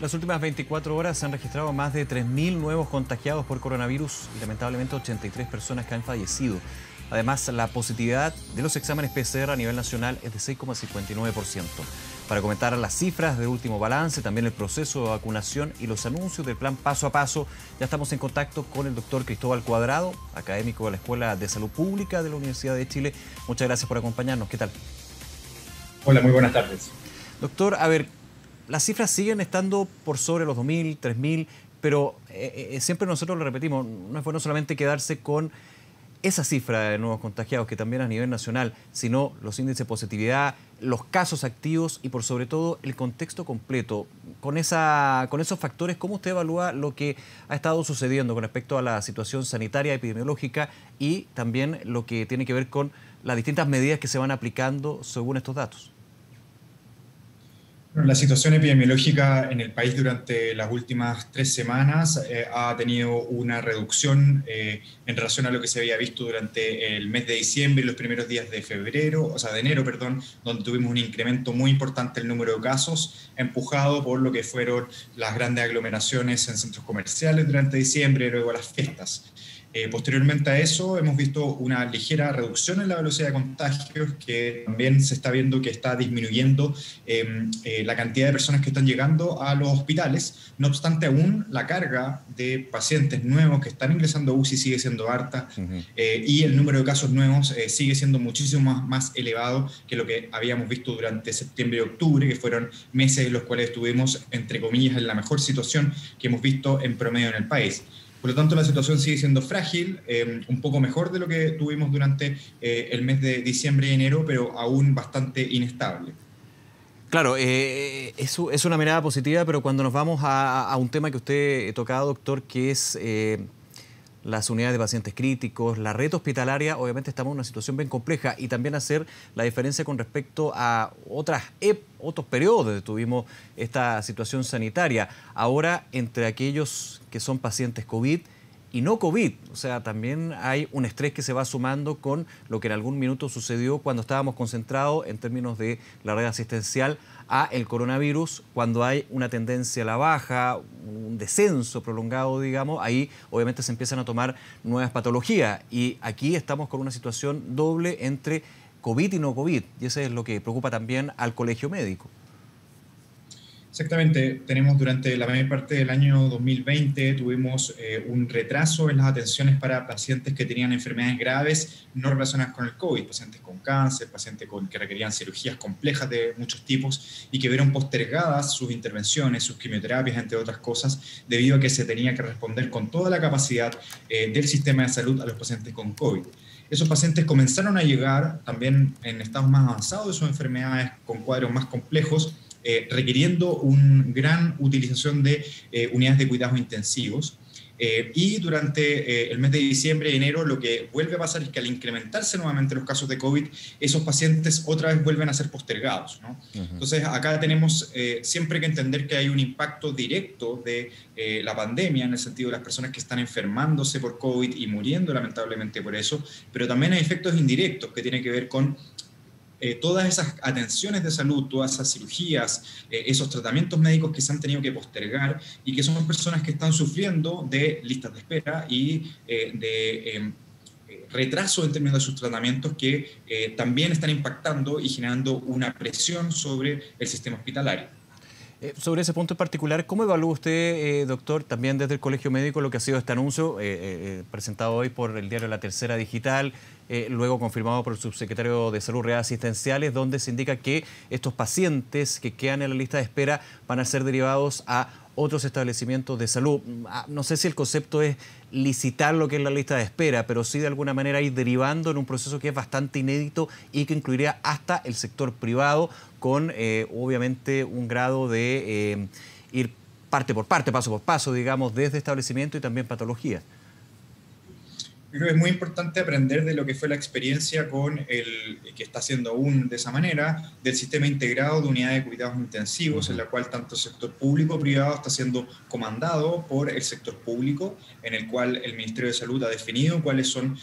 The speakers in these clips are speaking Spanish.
Las últimas 24 horas se han registrado más de 3.000 nuevos contagiados por coronavirus y lamentablemente 83 personas que han fallecido. Además, la positividad de los exámenes PCR a nivel nacional es de 6,59%. Para comentar las cifras del último balance, también el proceso de vacunación y los anuncios del plan paso a paso, ya estamos en contacto con el doctor Cristóbal Cuadrado, académico de la Escuela de Salud Pública de la Universidad de Chile. Muchas gracias por acompañarnos. ¿Qué tal? Hola, muy buenas tardes. Doctor, a ver, las cifras siguen estando por sobre los 2.000, 3.000, pero siempre nosotros lo repetimos, no es bueno solamente quedarse con esa cifra de nuevos contagiados, que también a nivel nacional, sino los índices de positividad, los casos activos y por sobre todo el contexto completo. Con esos factores, ¿cómo usted evalúa lo que ha estado sucediendo con respecto a la situación sanitaria, epidemiológica y también lo que tiene que ver con las distintas medidas que se van aplicando según estos datos? Bueno, la situación epidemiológica en el país durante las últimas 3 semanas ha tenido una reducción en relación a lo que se había visto durante el mes de diciembre y los primeros días de febrero, o sea, de enero, perdón, donde tuvimos un incremento muy importante del número de casos, empujado por lo que fueron las grandes aglomeraciones en centros comerciales durante diciembre y luego las fiestas. Posteriormente a eso hemos visto una ligera reducción en la velocidad de contagios, que también se está viendo que está disminuyendo la cantidad de personas que están llegando a los hospitales. No obstante, aún la carga de pacientes nuevos que están ingresando a UCI sigue siendo alta y el número de casos nuevos sigue siendo muchísimo más elevado que lo que habíamos visto durante septiembre y octubre, que fueron meses en los cuales estuvimos, entre comillas, en la mejor situación que hemos visto en promedio en el país. Por lo tanto, la situación sigue siendo frágil, un poco mejor de lo que tuvimos durante el mes de diciembre y enero, pero aún bastante inestable. Claro, eso es una mirada positiva, pero cuando nos vamos a un tema que usted tocaba, doctor, que es las unidades de pacientes críticos, la red hospitalaria, obviamente estamos en una situación bien compleja y también hacer la diferencia con respecto a otros periodos donde tuvimos esta situación sanitaria. Ahora, entre aquellos que son pacientes COVID y no COVID, o sea, también hay un estrés que se va sumando con lo que en algún minuto sucedió cuando estábamos concentrados en términos de la red asistencial a el coronavirus, cuando hay una tendencia a la baja, un descenso prolongado, digamos, ahí obviamente se empiezan a tomar nuevas patologías y aquí estamos con una situación doble entre COVID y no COVID y eso es lo que preocupa también al colegio médico. Exactamente, tenemos durante la mayor parte del año 2020 tuvimos un retraso en las atenciones para pacientes que tenían enfermedades graves no relacionadas con el COVID, pacientes con cáncer, que requerían cirugías complejas de muchos tipos y que vieron postergadas sus intervenciones, sus quimioterapias, entre otras cosas, debido a que se tenía que responder con toda la capacidad del sistema de salud a los pacientes con COVID. Esos pacientes comenzaron a llegar también en estados más avanzados de sus enfermedades, con cuadros más complejos, requiriendo una gran utilización de unidades de cuidados intensivos. Y durante el mes de diciembre y enero lo que vuelve a pasar es que al incrementarse nuevamente los casos de COVID, esos pacientes otra vez vuelven a ser postergados, ¿no? Entonces acá tenemos siempre que entender que hay un impacto directo de la pandemia, en el sentido de las personas que están enfermándose por COVID y muriendo lamentablemente por eso, pero también hay efectos indirectos que tienen que ver con todas esas atenciones de salud, todas esas cirugías, esos tratamientos médicos que se han tenido que postergar y que son personas que están sufriendo de listas de espera y de retraso en términos de sus tratamientos que también están impactando y generando una presión sobre el sistema hospitalario. Sobre ese punto en particular, ¿cómo evalúa usted, doctor, también desde el Colegio Médico, lo que ha sido este anuncio presentado hoy por el diario La Tercera Digital, luego confirmado por el subsecretario de Salud Redes Asistenciales, donde se indica que estos pacientes que quedan en la lista de espera van a ser derivados a otros establecimientos de salud? No sé si el concepto es licitar lo que es la lista de espera, pero sí de alguna manera ir derivando en un proceso que es bastante inédito y que incluiría hasta el sector privado con obviamente un grado de ir parte por parte, paso por paso, digamos, desde establecimiento y también patología. Creo que es muy importante aprender de lo que fue la experiencia con el que está haciendo aún de esa manera, del sistema integrado de unidades de cuidados intensivos, en la cual tanto el sector público como privado está siendo comandado por el sector público, en el cual el Ministerio de Salud ha definido cuáles son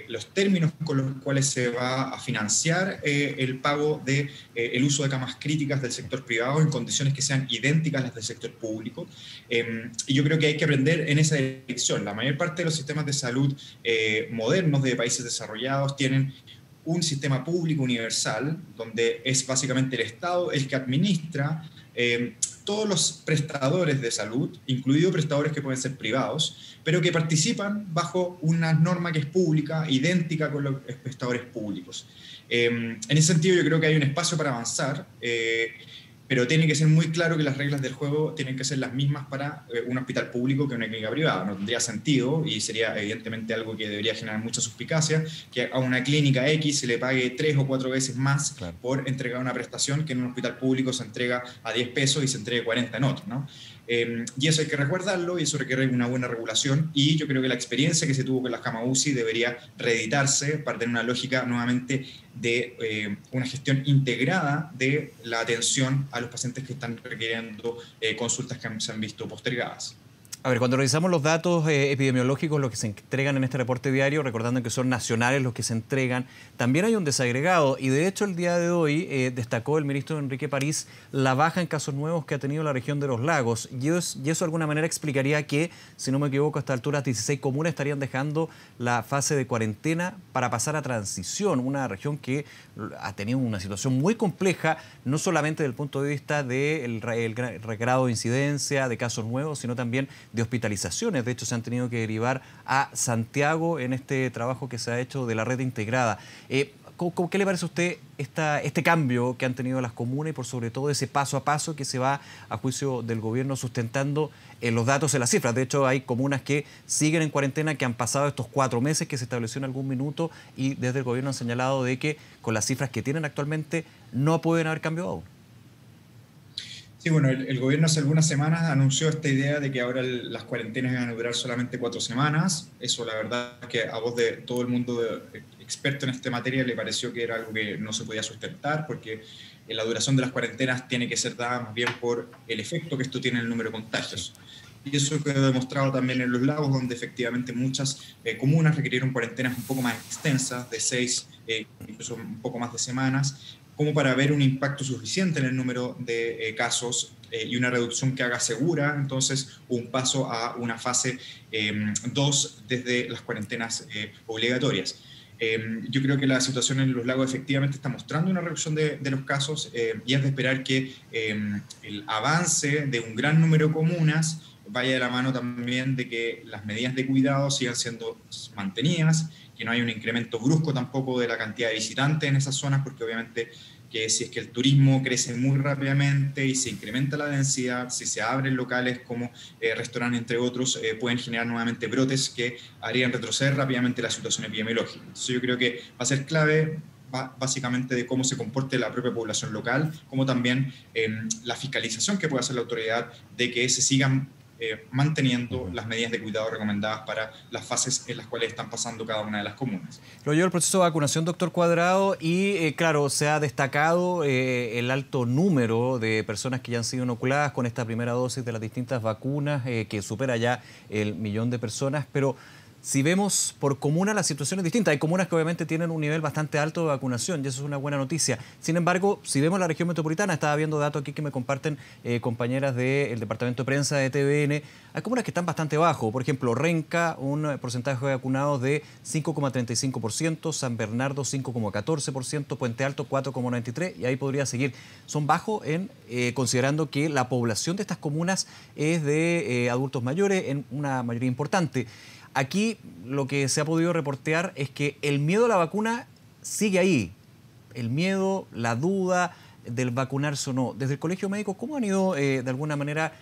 los términos con los cuales se va a financiar el pago de el uso de camas críticas del sector privado en condiciones que sean idénticas a las del sector público. Y yo creo que hay que aprender en esa dirección. La mayor parte de los sistemas de salud modernos de países desarrollados tienen un sistema público universal, donde es básicamente el Estado el que administra todos los prestadores de salud, incluidos prestadores que pueden ser privados, pero que participan bajo una norma que es pública, idéntica con los prestadores públicos. En ese sentido yo creo que hay un espacio para avanzar, pero tiene que ser muy claro que las reglas del juego tienen que ser las mismas para un hospital público que una clínica privada. No tendría sentido, y sería evidentemente algo que debería generar mucha suspicacia, que a una clínica X se le pague 3 o 4 veces más por entregar una prestación que en un hospital público se entrega a 10 pesos y se entregue 40 en otro, ¿no? Y eso hay que recordarlo, y eso requiere una buena regulación, y yo creo que la experiencia que se tuvo con las camas UCI debería reeditarse para tener una lógica nuevamente de una gestión integrada de la atención a los pacientes que están requiriendo consultas que se han visto postergadas. A ver, cuando revisamos los datos epidemiológicos, los que se entregan en este reporte diario, recordando que son nacionales los que se entregan, también hay un desagregado, y de hecho el día de hoy destacó el ministro Enrique París la baja en casos nuevos que ha tenido la región de los lagos, y eso de alguna manera explicaría que, si no me equivoco, a esta altura 16 comunas estarían dejando la fase de cuarentena para pasar a transición, una región que ha tenido una situación muy compleja, no solamente desde el punto de vista del grado de incidencia, de casos nuevos, sino también de hospitalizaciones. De hecho, se han tenido que derivar a Santiago en este trabajo que se ha hecho de la red integrada. ¿Qué le parece a usted este cambio que han tenido las comunas y por sobre todo ese paso a paso que se va, a juicio del gobierno, sustentando los datos y las cifras? De hecho, hay comunas que siguen en cuarentena, que han pasado estos 4 meses que se estableció en algún minuto, y desde el gobierno han señalado de que con las cifras que tienen actualmente no pueden haber cambiado aún. Sí, bueno, el gobierno hace algunas semanas anunció esta idea de que ahora las cuarentenas van a durar solamente 4 semanas. Eso, la verdad, que a voz de todo el mundo experto en esta materia le pareció que era algo que no se podía sustentar, porque la duración de las cuarentenas tiene que ser dada más bien por el efecto que esto tiene en el número de contagios. Y eso quedó demostrado también en los lagos, donde efectivamente muchas comunas requirieron cuarentenas un poco más extensas, de 6, incluso un poco más de semanas, como para ver un impacto suficiente en el número de casos y una reducción que haga segura, entonces, un paso a una fase 2 desde las cuarentenas obligatorias. Yo creo que la situación en los lagos efectivamente está mostrando una reducción de los casos, y es de esperar que el avance de un gran número de comunas vaya de la mano también de que las medidas de cuidado sigan siendo mantenidas, que no haya un incremento brusco tampoco de la cantidad de visitantes en esas zonas, porque obviamente que si es que el turismo crece muy rápidamente y se incrementa la densidad, si se abren locales como restaurantes, entre otros, pueden generar nuevamente brotes que harían retroceder rápidamente la situación epidemiológica. Entonces yo creo que va a ser clave básicamente de cómo se comporte la propia población local, como también la fiscalización que puede hacer la autoridad de que se sigan manteniendo las medidas de cuidado recomendadas para las fases en las cuales están pasando cada una de las comunas. Lo lleva el proceso de vacunación, doctor Cuadrado, y claro, se ha destacado el alto número de personas que ya han sido inoculadas con esta primera dosis de las distintas vacunas, que supera ya el 1.000.000 de personas, pero si vemos por comuna, la situación es distinta. Hay comunas que obviamente tienen un nivel bastante alto de vacunación, y eso es una buena noticia. Sin embargo, si vemos la región metropolitana, estaba viendo datos aquí que me comparten compañeras del Departamento de Prensa de TVN, hay comunas que están bastante bajo. Por ejemplo, Renca, un porcentaje de vacunados de 5,35%, San Bernardo 5,14%, Puente Alto 4,93%, y ahí podría seguir. Son bajos considerando que la población de estas comunas es de adultos mayores, en una mayoría importante. Aquí lo que se ha podido reportear es que el miedo a la vacuna sigue ahí. El miedo, la duda del vacunarse o no. Desde el Colegio Médico, ¿cómo han ido de alguna manera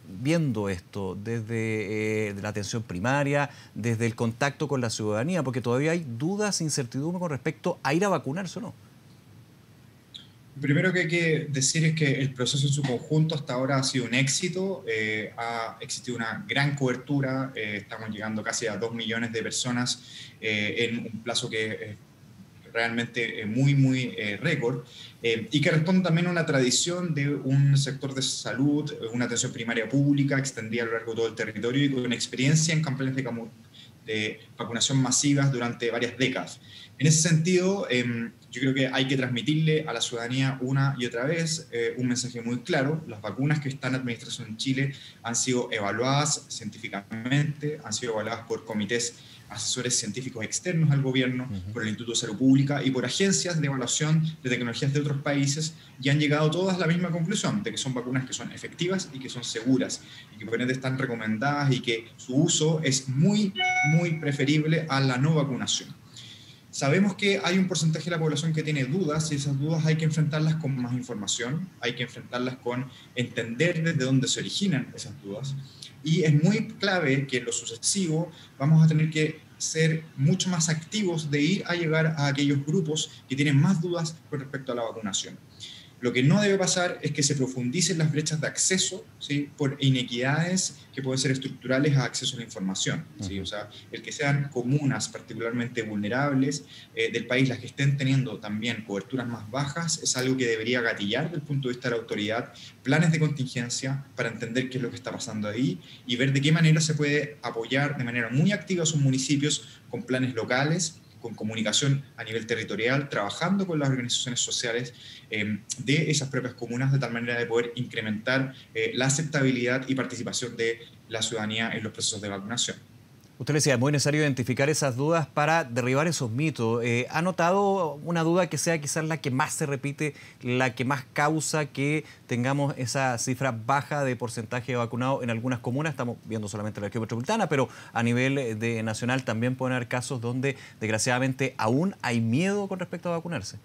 viendo esto? Desde la atención primaria, desde el contacto con la ciudadanía, porque todavía hay dudas, incertidumbre con respecto a ir a vacunarse o no. Lo primero que hay que decir es que el proceso en su conjunto hasta ahora ha sido un éxito, ha existido una gran cobertura, estamos llegando casi a 2 millones de personas en un plazo que es realmente muy récord, y que responde también a una tradición de un sector de salud, una atención primaria pública extendida a lo largo de todo el territorio y con experiencia en campañas de vacunación masivas durante varias décadas. En ese sentido, yo creo que hay que transmitirle a la ciudadanía una y otra vez un mensaje muy claro. Las vacunas que están administradas en Chile han sido evaluadas científicamente, han sido evaluadas por comités asesores científicos externos al gobierno, por el Instituto de Salud Pública y por agencias de evaluación de tecnologías de otros países, y han llegado todas a la misma conclusión, de que son vacunas que son efectivas y que son seguras, y que por ende están recomendadas y que su uso es muy preferible a la no vacunación. Sabemos que hay un porcentaje de la población que tiene dudas, y esas dudas hay que enfrentarlas con más información, hay que enfrentarlas con entender desde dónde se originan esas dudas, y es muy clave que en lo sucesivo vamos a tener que ser mucho más activos de ir a llegar a aquellos grupos que tienen más dudas con respecto a la vacunación. Lo que no debe pasar es que se profundicen las brechas de acceso, ¿sí?, por inequidades que pueden ser estructurales a acceso a la información, ¿sí? O sea, el que sean comunas particularmente vulnerables del país las que estén teniendo también coberturas más bajas es algo que debería gatillar desde el punto de vista de la autoridad planes de contingencia para entender qué es lo que está pasando ahí y ver de qué manera se puede apoyar de manera muy activa a sus municipios con planes locales, con comunicación a nivel territorial, trabajando con las organizaciones sociales de esas propias comunas, de tal manera de poder incrementar la aceptabilidad y participación de la ciudadanía en los procesos de vacunación. Usted le decía, es muy necesario identificar esas dudas para derribar esos mitos. ¿Ha notado una duda que sea quizás la que más se repite, la que más causa que tengamos esa cifra baja de porcentaje de vacunados en algunas comunas? Estamos viendo solamente la región metropolitana, pero a nivel nacional también pueden haber casos donde desgraciadamente aún hay miedo con respecto a vacunarse.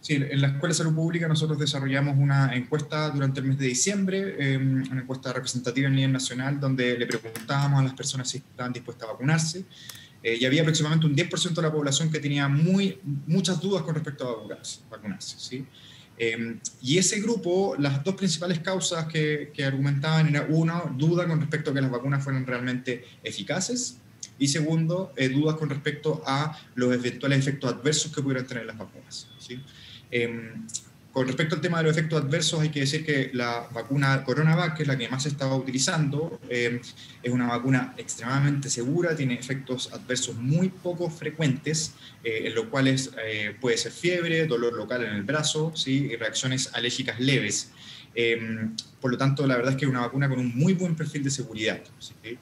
Sí, en la Escuela de Salud Pública nosotros desarrollamos una encuesta durante el mes de diciembre, una encuesta representativa a nivel nacional, donde le preguntábamos a las personas si estaban dispuestas a vacunarse, y había aproximadamente un 10% de la población que tenía muchas dudas con respecto a vacunarse, ¿sí? Y ese grupo, las dos principales causas que argumentaban era, uno, duda con respecto a que las vacunas fueran realmente eficaces, y segundo, dudas con respecto a los eventuales efectos adversos que pudieran tener las vacunas, ¿sí? Con respecto al tema de los efectos adversos, hay que decir que la vacuna CoronaVac, que es la que más se estaba utilizando, es una vacuna extremadamente segura, tiene efectos adversos muy poco frecuentes, en los cuales puede ser fiebre, dolor local en el brazo, ¿sí?, y reacciones alérgicas leves. Por lo tanto, la verdad es que es una vacuna con un muy buen perfil de seguridad, ¿sí?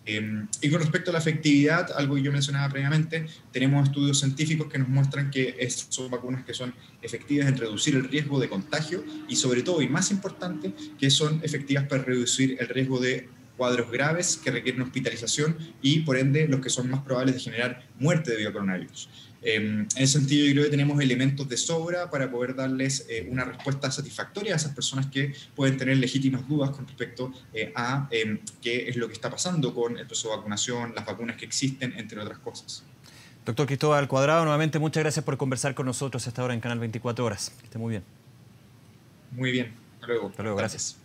Y con respecto a la efectividad, algo que yo mencionaba previamente, tenemos estudios científicos que nos muestran que son vacunas que son efectivas en reducir el riesgo de contagio y sobre todo, y más importante, que son efectivas para reducir el riesgo de cuadros graves que requieren hospitalización y por ende los que son más probables de generar muerte debido a coronavirus. En ese sentido, yo creo que tenemos elementos de sobra para poder darles una respuesta satisfactoria a esas personas que pueden tener legítimas dudas con respecto a qué es lo que está pasando con el proceso de vacunación, las vacunas que existen, entre otras cosas. Doctor Cristóbal Cuadrado, nuevamente muchas gracias por conversar con nosotros a esta hora en Canal 24 Horas. Que esté muy bien. Muy bien. Hasta luego. Hasta luego, gracias.